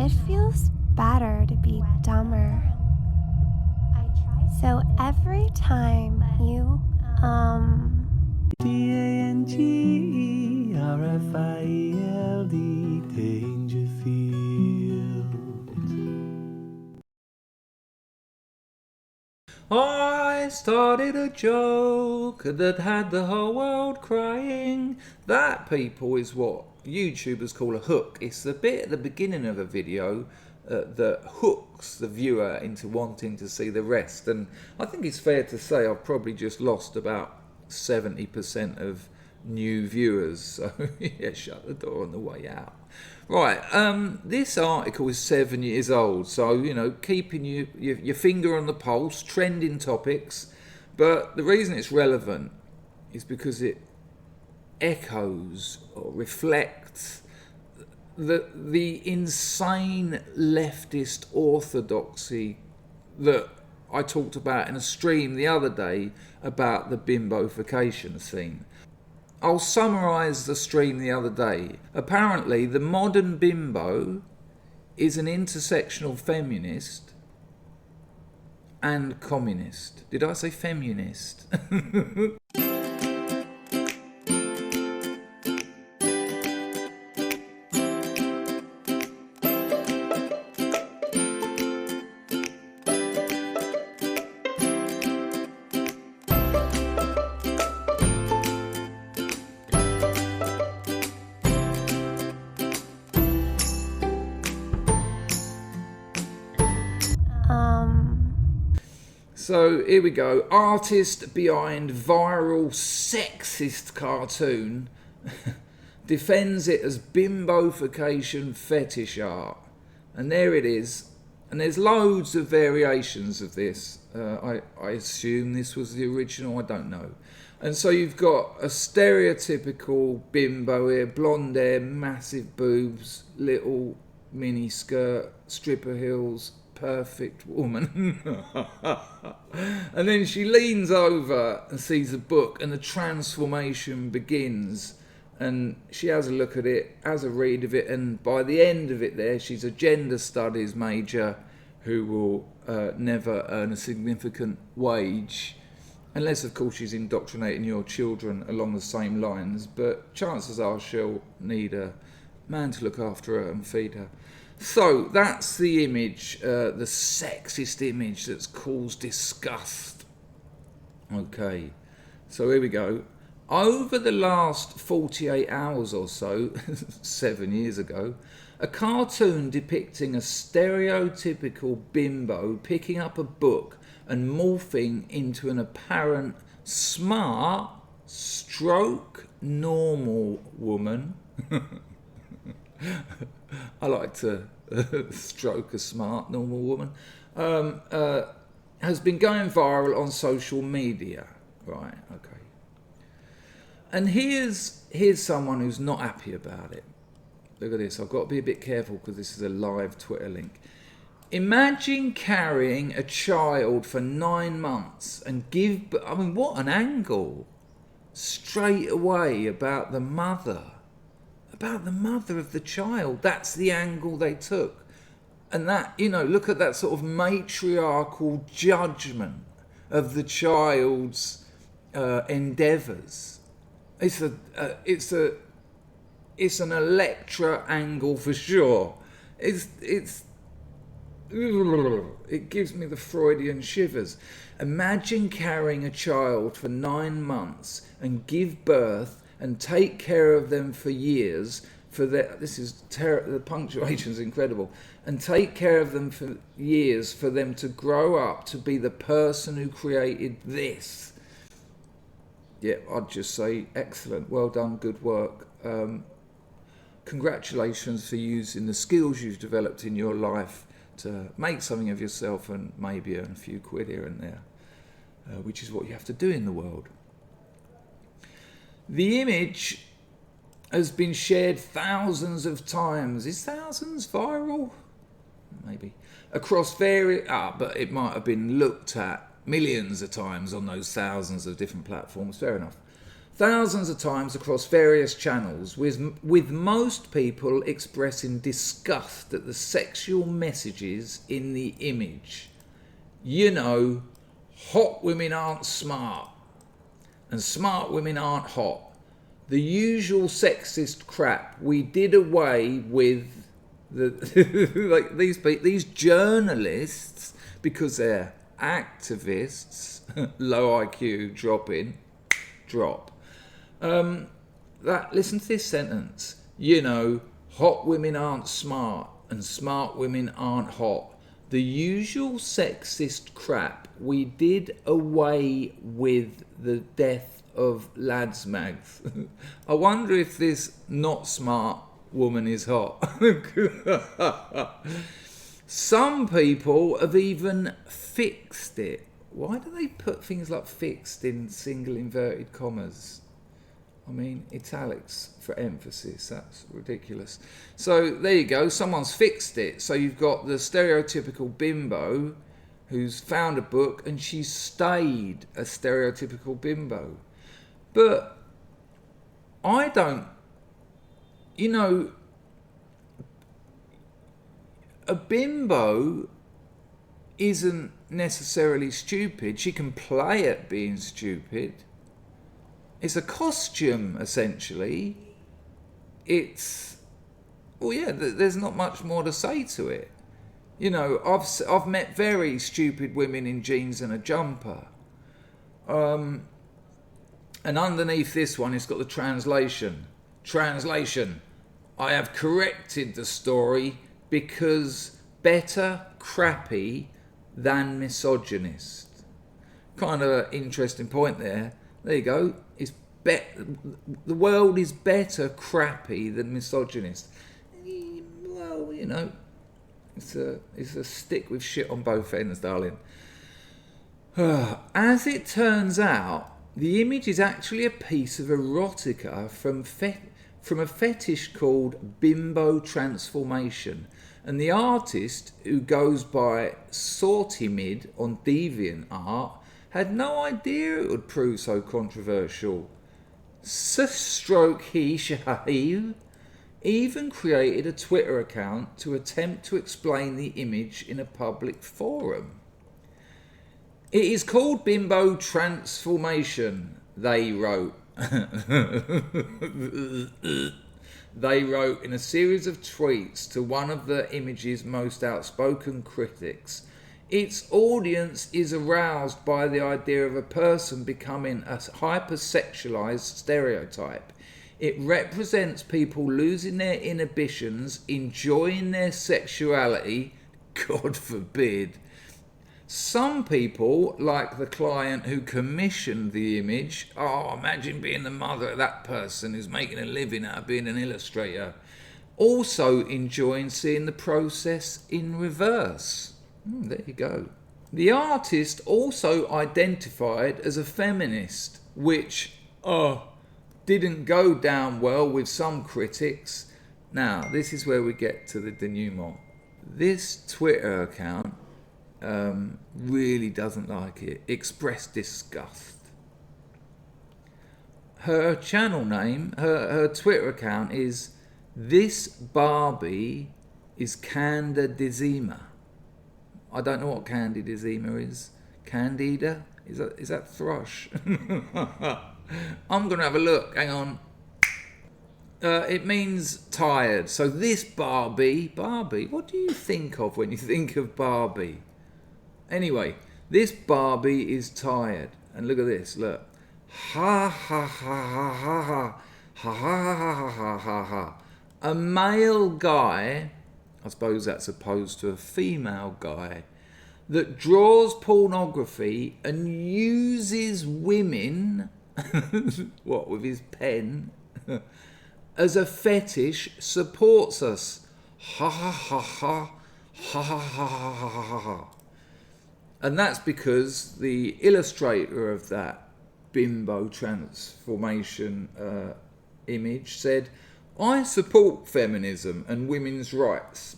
It feels better to be dumber. So every time you, Dangerfield, Dangerfield. I started a joke that had the whole world crying. That, people, is what YouTubers call a hook. It's the bit at the beginning of a video that hooks the viewer into wanting to see the rest. And I think it's fair to say I've probably just lost about 70% of new viewers. So yeah, shut the door on the way out. Right, this article is 7 years old, so, you know, keeping your finger on the pulse, trending topics, but the reason it's relevant is because it echoes or reflects the insane leftist orthodoxy that I talked about in a stream the other day about the bimbofication scene. I'll summarise the stream the other day. Apparently, the modern bimbo is an intersectional feminist and communist. Did I say feminist? So here we go. Artist behind viral sexist cartoon defends it as bimbofication fetish art. And there it is. And there's loads of variations of this. I assume this was the original, I don't know. And so you've got a stereotypical bimbo here, blonde hair, massive boobs, little mini skirt, stripper heels, perfect woman. And then she leans over and sees a book and the transformation begins, and she has a look at it, has a read of it, and by the end of it there, she's a gender studies major who will never earn a significant wage, unless of course she's indoctrinating your children along the same lines, but chances are she'll need a man to look after her and feed her. So that's the image, the sexist image that's caused disgust. Okay, so here we go. Over the last 48 hours or so, 7 years ago, a cartoon depicting a stereotypical bimbo picking up a book and morphing into an apparent smart stroke normal woman. I like to stroke a smart normal woman. Has been going viral on social media. Right, okay. And here's someone who's not happy about it. Look at this. I've got to be a bit careful because this is a live Twitter link. Imagine carrying a child for 9 months and I mean, what an angle. Straight away about the mother of the child. That's the angle they took. And that, you know, look at that sort of matriarchal judgment of the child's endeavours. It's an Electra angle for sure. It gives me the Freudian shivers. Imagine carrying a child for 9 months and give birth and take care of them for years. The punctuation's incredible. And take care of them for years for them to grow up to be the person who created this. Yeah, I'd just say excellent, well done, good work. Congratulations for using the skills you've developed in your life to make something of yourself and maybe earn a few quid here and there, which is what you have to do in the world. The image has been shared thousands of times. Is thousands viral? Maybe. Across various... but it might have been looked at millions of times on those thousands of different platforms. Fair enough. thousands of times across various channels, with most people expressing disgust at the sexual messages in the image. You know, hot women aren't smart, and smart women aren't hot. The usual sexist crap. We did away with like these journalists, because they're activists, low IQ, drop. Listen to this sentence. You know, hot women aren't smart and smart women aren't hot. The usual sexist crap. We did away with the death of lads mags. I wonder if this not smart woman is hot. Some people have even fixed it. Why do they put things like fixed in single inverted commas? I mean, italics for emphasis. That's ridiculous. So there you go. Someone's fixed it. So you've got the stereotypical bimbo who's found a book and she's stayed a stereotypical bimbo. But I don't, you know, a bimbo isn't necessarily stupid. She can play at being stupid. It's a costume, essentially. It's, well, yeah, there's not much more to say to it. You know, I've met very stupid women in jeans and a jumper. And underneath this one, it's got the translation. Translation. I have corrected the story because better crappy than misogynist. Kind of an interesting point there. There you go. The world is better crappy than misogynist. Well, you know, it's a stick with shit on both ends, darling. As it turns out, the image is actually a piece of erotica from a fetish called bimbo transformation. And the artist, who goes by Sortimid on DeviantArt, had no idea it would prove so controversial. Stroke he Shahiv even created a Twitter account to attempt to explain the image in a public forum. It is called bimbo transformation, they wrote. They wrote in a series of tweets to one of the image's most outspoken critics. Its audience is aroused by the idea of a person becoming a hypersexualized stereotype. It represents people losing their inhibitions, enjoying their sexuality, God forbid. Some people, like the client who commissioned the image, imagine being the mother of that person who's making a living out of being an illustrator, also enjoying seeing the process in reverse. There you go. The artist also identified as a feminist, which, didn't go down well with some critics. Now, this is where we get to the denouement. This Twitter account really doesn't like it. Expressed disgust. Her channel name, her Twitter account is This Barbie is Candidizema. I don't know what Candidizema is. Candida? Is that thrush? I'm going to have a look. Hang on. It means tired. So this Barbie, what do you think of when you think of Barbie? Anyway, this Barbie is tired. And look at this, look. Ha ha ha ha ha ha. Ha ha ha ha ha ha ha. A male guy, I suppose that's opposed to a female guy, that draws pornography and uses women, what, with his pen, as a fetish, supports us. Ha ha ha ha. Ha ha ha ha ha ha ha. And that's because the illustrator of that bimbo transformation image said, I support feminism and women's rights.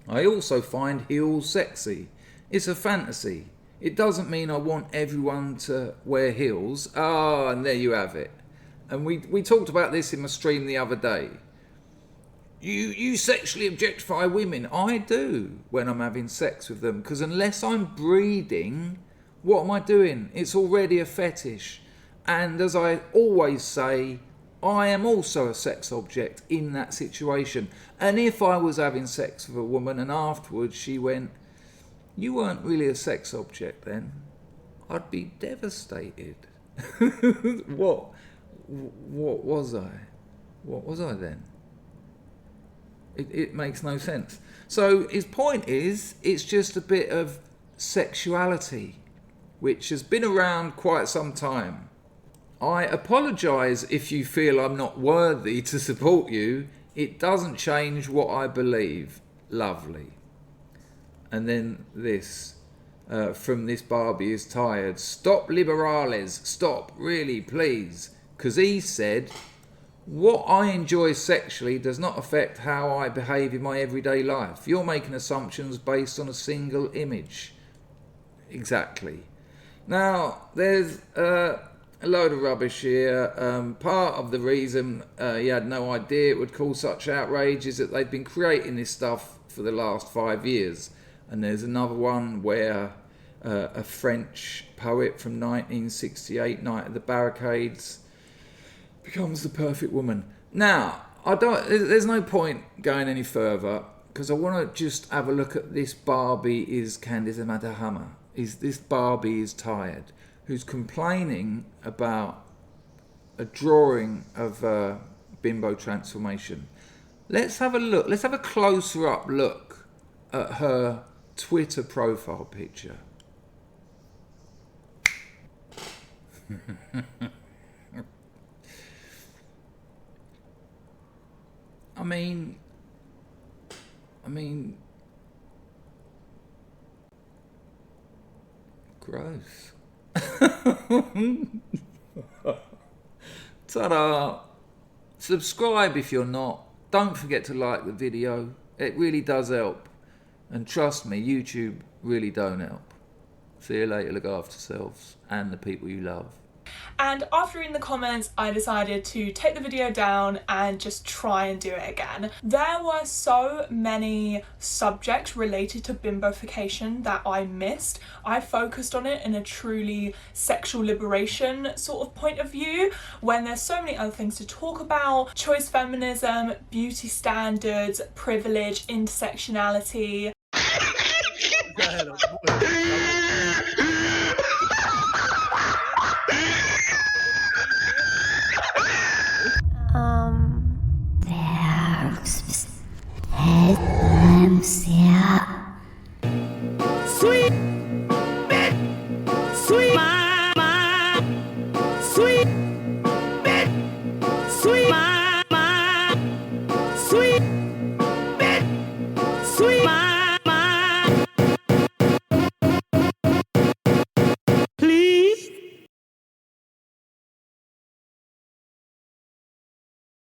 I also find heels sexy. It's a fantasy. It doesn't mean I want everyone to wear heels. And there you have it. And we talked about this in my stream the other day. You sexually objectify women. I do when I'm having sex with them, because unless I'm breeding, what am I doing? It's already a fetish. And as I always say, I am also a sex object in that situation. And if I was having sex with a woman and afterwards she went, "You weren't really a sex object then," I'd be devastated. What was I? What was I then? It makes no sense. So his point is, it's just a bit of sexuality, which has been around quite some time. I apologise if you feel I'm not worthy to support you. It doesn't change what I believe. Lovely. And then this, from this Barbie is tired. Stop liberales. Stop, really, please. Because he said, what I enjoy sexually does not affect how I behave in my everyday life. You're making assumptions based on a single image. Exactly. Now, there's a load of rubbish here. Part of the reason he had no idea it would cause such outrage is that they've been creating this stuff for the last 5 years. And there's another one where a French poet from 1968, Night at the Barricades, becomes the perfect woman. Now, there's no point going any further, because I want to just have a look at this Barbie is Candice Madahama. This Barbie is tired, who's complaining about a drawing of bimbo transformation. Let's have a look. Let's have a closer up look at her Twitter profile picture. I mean, gross. Ta-da! Subscribe if you're not. Don't forget to like the video. It really does help. And trust me, YouTube really don't help. See you later, look after yourselves and the people you love. And after reading the comments, I decided to take the video down and just try and do it again. There were so many subjects related to bimbofication that I missed. I focused on it in a truly sexual liberation sort of point of view, when there's so many other things to talk about: choice feminism, beauty standards, privilege, intersectionality. Sweet bit, sweet mama, sweet bit, sweet mama, sweet.